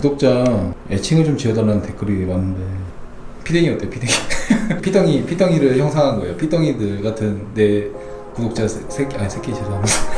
구독자 애칭을 좀 지어달라는 댓글이 왔는데 피덩이 어때? 피덩이 피덩이를 형상한 거예요. 피덩이들 같은 내 구독자 새끼 죄송합니다.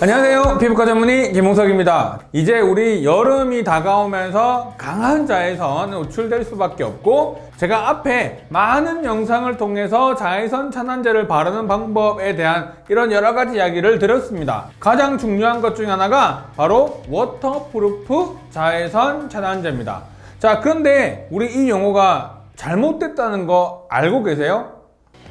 안녕하세요, 피부과 전문의 김홍석입니다. 이제 우리 여름이 다가오면서 강한 자외선 노출될 수밖에 없고, 제가 앞에 많은 영상을 통해서 자외선 차단제를 바르는 방법에 대한 이런 여러가지 이야기를 드렸습니다. 가장 중요한 것 중에 하나가 바로 워터프루프 자외선 차단제입니다. 자, 그런데 우리 이 용어가 잘못됐다는 거 알고 계세요?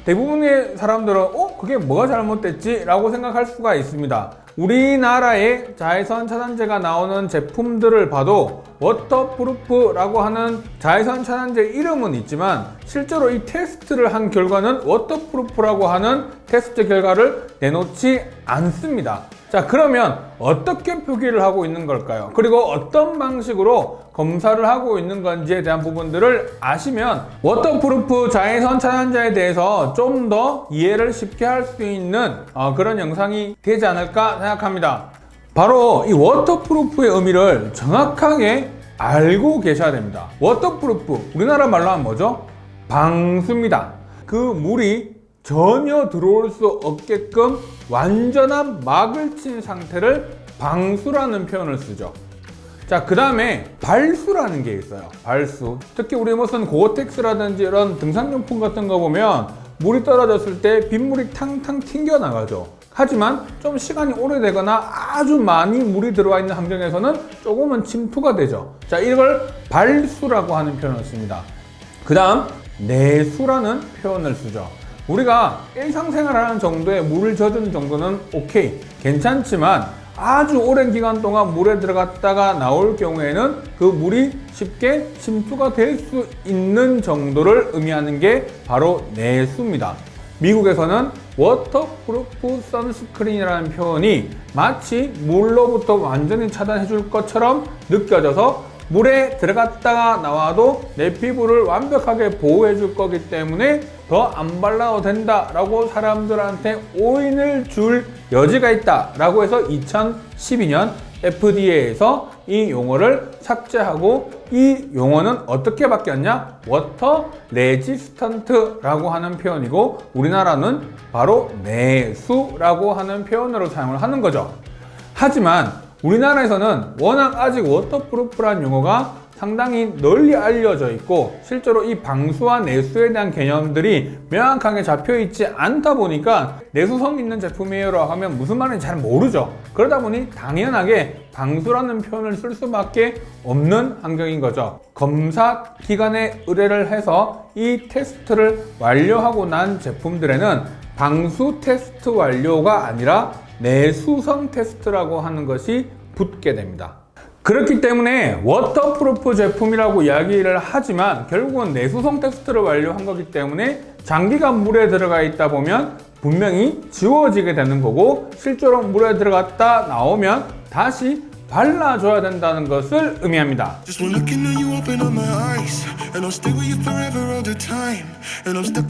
대부분의 사람들은 그게 뭐가 잘못됐지? 라고 생각할 수가 있습니다. 우리나라의 자외선 차단제가 나오는 제품들을 봐도 워터프루프라고 하는 자외선 차단제 이름은 있지만 실제로 이 테스트를 한 결과는 워터프루프라고 하는 테스트 결과를 내놓지 않습니다. 자, 그러면 어떻게 표기를 하고 있는 걸까요? 그리고 어떤 방식으로 검사를 하고 있는 건지에 대한 부분들을 아시면 워터프루프 자외선 차단제에 대해서 좀 더 이해를 쉽게 할 수 있는 그런 영상이 되지 않을까 생각합니다. 바로 이 워터프루프의 의미를 정확하게 알고 계셔야 됩니다. 워터프루프, 우리나라 말로 하면 뭐죠? 방수입니다. 그 물이 전혀 들어올 수 없게끔 완전한 막을 친 상태를 방수라는 표현을 쓰죠. 자, 그 다음에 발수라는 게 있어요. 발수. 특히 우리 무슨 고어텍스라든지 이런 등산용품 같은 거 보면 물이 떨어졌을 때 빗물이 탕탕 튕겨 나가죠. 하지만 좀 시간이 오래되거나 아주 많이 물이 들어와 있는 환경에서는 조금은 침투가 되죠. 자, 이걸 발수라고 하는 표현을 씁니다. 그 다음 내수라는 표현을 쓰죠. 우리가 일상생활하는 정도의 물을 젖은 정도는 오케이, 괜찮지만 아주 오랜 기간 동안 물에 들어갔다가 나올 경우에는 그 물이 쉽게 침투가 될 수 있는 정도를 의미하는 게 바로 내수입니다. 미국에서는 워터프루프 선스크린이라는 표현이 마치 물로부터 완전히 차단해 줄 것처럼 느껴져서 물에 들어갔다가 나와도 내 피부를 완벽하게 보호해 줄 거기 때문에 더 안 발라도 된다 라고 사람들한테 오인을 줄 여지가 있다 라고 해서 2012년 FDA에서 이 용어를 삭제하고 이 용어는 어떻게 바뀌었냐? 워터 레지스턴트 라고 하는 표현이고 우리나라는 바로 내수라고 하는 표현으로 사용을 하는 거죠. 하지만 우리나라에서는 워낙 아직 워터프루프라는 용어가 상당히 널리 알려져 있고 실제로 이 방수와 내수에 대한 개념들이 명확하게 잡혀 있지 않다 보니까 내수성 있는 제품이에요 라고 하면 무슨 말인지 잘 모르죠. 그러다 보니 당연하게 방수라는 표현을 쓸 수밖에 없는 환경인 거죠. 검사 기관에 의뢰를 해서 이 테스트를 완료하고 난 제품들에는 방수 테스트 완료가 아니라 내수성 테스트라고 하는 것이 붙게 됩니다. 그렇기 때문에 워터프루프 제품이라고 이야기를 하지만 결국은 내수성 테스트를 완료한 거기 때문에 장기간 물에 들어가 있다 보면 분명히 지워지게 되는 거고 실제로 물에 들어갔다 나오면 다시 발라줘야 된다는 것을 의미합니다.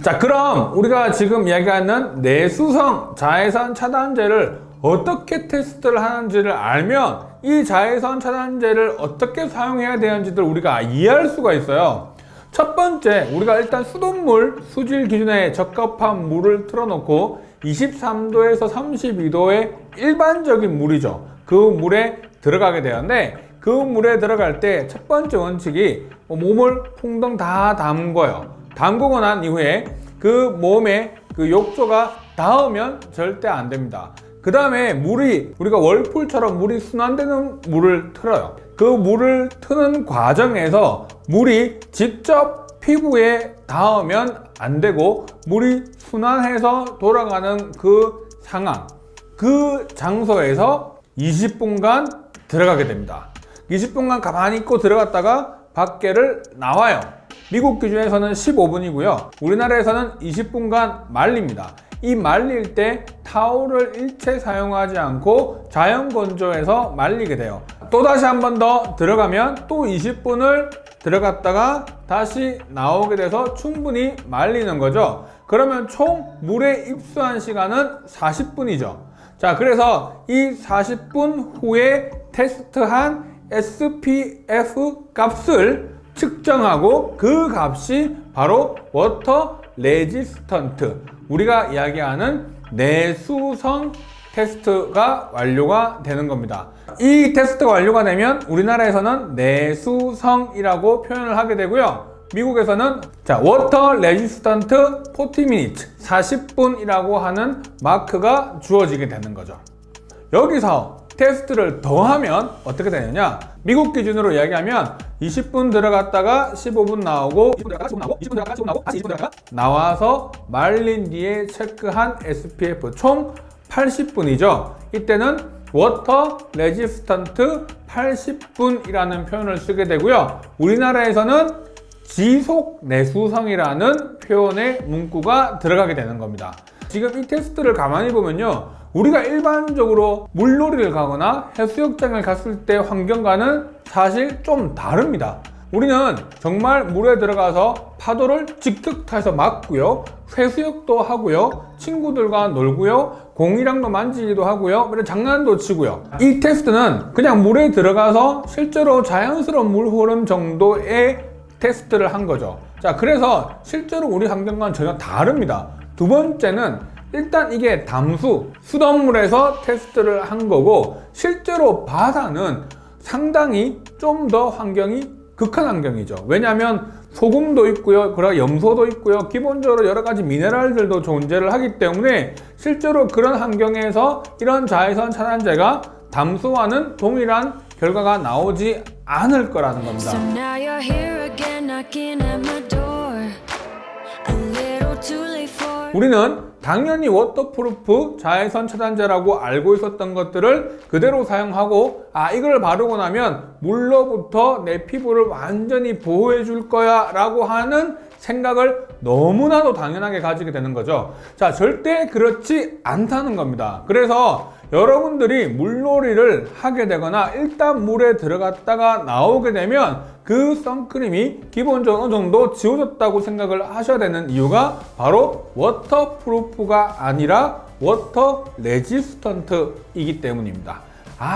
자, 그럼 우리가 지금 이야기하는 내수성 자외선 차단제를 어떻게 테스트를 하는지를 알면 이 자외선 차단제를 어떻게 사용해야 되는지를 우리가 이해할 수가 있어요. 첫 번째, 우리가 일단 수돗물 수질 기준에 적합한 물을 틀어놓고 23도에서 32도의 일반적인 물이죠. 그 물에 들어가게 되는데 그 물에 들어갈 때 첫 번째 원칙이 몸을 풍덩 다 담궈요. 담그고 난 이후에 그 몸에 그 욕조가 닿으면 절대 안 됩니다. 그 다음에 우리가 월풀처럼 물이 순환되는 물을 틀어요. 그 물을 트는 과정에서 물이 직접 피부에 닿으면 안 되고 물이 순환해서 돌아가는 그 상황, 그 장소에서 20분간 들어가게 됩니다. 20분간 가만히 있고 들어갔다가 밖에를 나와요. 미국 기준에서는 15분이고요. 우리나라에서는 20분간 말립니다. 이 말릴 때 타올을 일체 사용하지 않고 자연 건조해서 말리게 돼요. 또다시 한 번 더 들어가면 또 20분을 들어갔다가 다시 나오게 돼서 충분히 말리는 거죠. 그러면 총 물에 입수한 시간은 40분이죠. 자, 그래서 이 40분 후에 테스트한 SPF 값을 측정하고 그 값이 바로 워터 레지스턴트, 우리가 이야기하는 내수성 테스트가 완료가 되는 겁니다. 이 테스트가 완료가 되면 우리나라에서는 내수성이라고 표현을 하게 되고요. 미국에서는 워터 레지스턴트 40 minutes, 40분이라고 하는 마크가 주어지게 되는 거죠. 여기서 테스트를 더하면 어떻게 되느냐? 미국 기준으로 이야기하면 20분 들어갔다가 15분 나오고 20분 들어갔다가 15분 나오고 20분 들어갔다가 15분 나오고 다시 20분 들어갔다가 나와서 말린 뒤에 체크한 SPF 총 80분이죠. 이때는 워터 레지스턴트 80분이라는 표현을 쓰게 되고요. 우리나라에서는 지속 내수성이라는 표현의 문구가 들어가게 되는 겁니다. 지금 이 테스트를 가만히 보면요, 우리가 일반적으로 물놀이를 가거나 해수욕장을 갔을 때 환경과는 사실 좀 다릅니다. 우리는 정말 물에 들어가서 파도를 직접 타서 맞고요, 회수욕도 하고요, 친구들과 놀고요, 공이랑도 만지기도 하고요, 장난도 치고요. 이 테스트는 그냥 물에 들어가서 실제로 자연스러운 물 흐름 정도의 테스트를 한 거죠. 자, 그래서 실제로 우리 환경과는 전혀 다릅니다. 두 번째는 일단 이게 담수, 수돗물에서 테스트를 한 거고, 실제로 바다는 상당히 좀 더 환경이 극한 환경이죠. 왜냐하면 소금도 있고요, 그리고 염소도 있고요, 기본적으로 여러 가지 미네랄들도 존재를 하기 때문에 실제로 그런 환경에서 이런 자외선 차단제가 담수와는 동일한 결과가 나오지 않을 거라는 겁니다. So now you're here again knocking at my door. A little too late for 우리는 당연히 워터프루프 자외선 차단제라고 알고 있었던 것들을 그대로 사용하고, 이걸 바르고 나면 물로부터 내 피부를 완전히 보호해 줄 거야 라고 하는 생각을 너무나도 당연하게 가지게 되는 거죠. 자, 절대 그렇지 않다는 겁니다. 그래서 여러분들이 물놀이를 하게 되거나 일단 물에 들어갔다가 나오게 되면 그 선크림이 기본적으로 어느 정도 지워졌다고 생각을 하셔야 되는 이유가 바로 워터프루프가 아니라 워터 레지스턴트이기 때문입니다.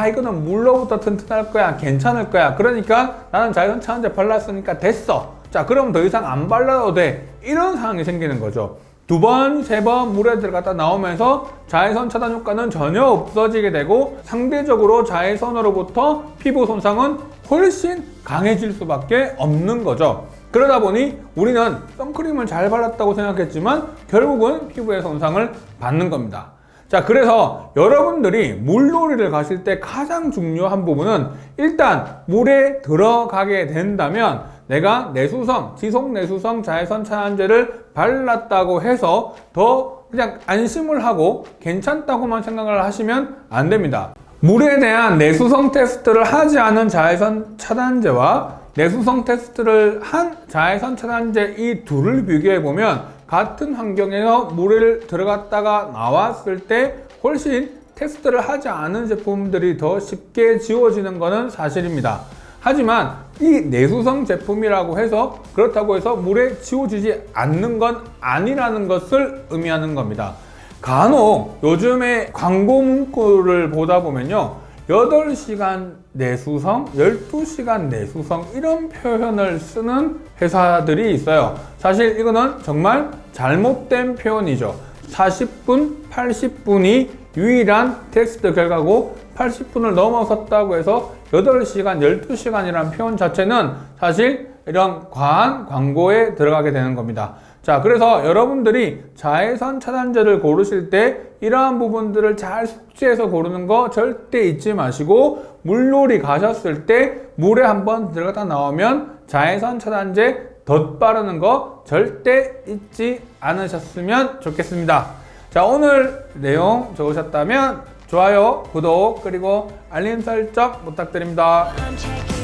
이거는 물로부터 튼튼할 거야, 괜찮을 거야, 그러니까 나는 자외선 차단제 발랐으니까 됐어, 자 그럼 더 이상 안 발라도 돼, 이런 상황이 생기는 거죠. 두 번, 세 번 물에 들어갔다 나오면서 자외선 차단 효과는 전혀 없어지게 되고, 상대적으로 자외선으로부터 피부 손상은 훨씬 강해질 수밖에 없는 거죠. 그러다 보니 우리는 선크림을 잘 발랐다고 생각했지만 결국은 피부의 손상을 받는 겁니다. 자, 그래서 여러분들이 물놀이를 가실 때 가장 중요한 부분은, 일단 물에 들어가게 된다면 내가 내수성, 지속 내수성 자외선 차단제를 발랐다고 해서 더 그냥 안심을 하고 괜찮다고만 생각을 하시면 안 됩니다. 물에 대한 내수성 테스트를 하지 않은 자외선 차단제와 내수성 테스트를 한 자외선 차단제, 이 둘을 비교해 보면 같은 환경에서 물에 들어갔다가 나왔을 때 훨씬 테스트를 하지 않은 제품들이 더 쉽게 지워지는 것은 사실입니다. 하지만 이 내수성 제품이라고 해서 그렇다고 해서 물에 지워지지 않는 건 아니라는 것을 의미하는 겁니다. 간혹 요즘에 광고 문구를 보다 보면요, 8시간 내수성, 12시간 내수성, 이런 표현을 쓰는 회사들이 있어요. 사실 이거는 정말 잘못된 표현이죠. 40분, 80분이 유일한 테스트 결과고, 80분을 넘어섰다고 해서 8시간, 12시간이라는 표현 자체는 사실 이런 과한 광고에 들어가게 되는 겁니다. 자, 그래서 여러분들이 자외선 차단제를 고르실 때 이러한 부분들을 잘 숙지해서 고르는 거 절대 잊지 마시고, 물놀이 가셨을 때 물에 한번 들어갔다 나오면 자외선 차단제 덧 바르는 거 절대 잊지 않으셨으면 좋겠습니다. 자, 오늘 내용 좋으셨다면 좋아요, 구독, 그리고 알림 설정 부탁드립니다. I'm checking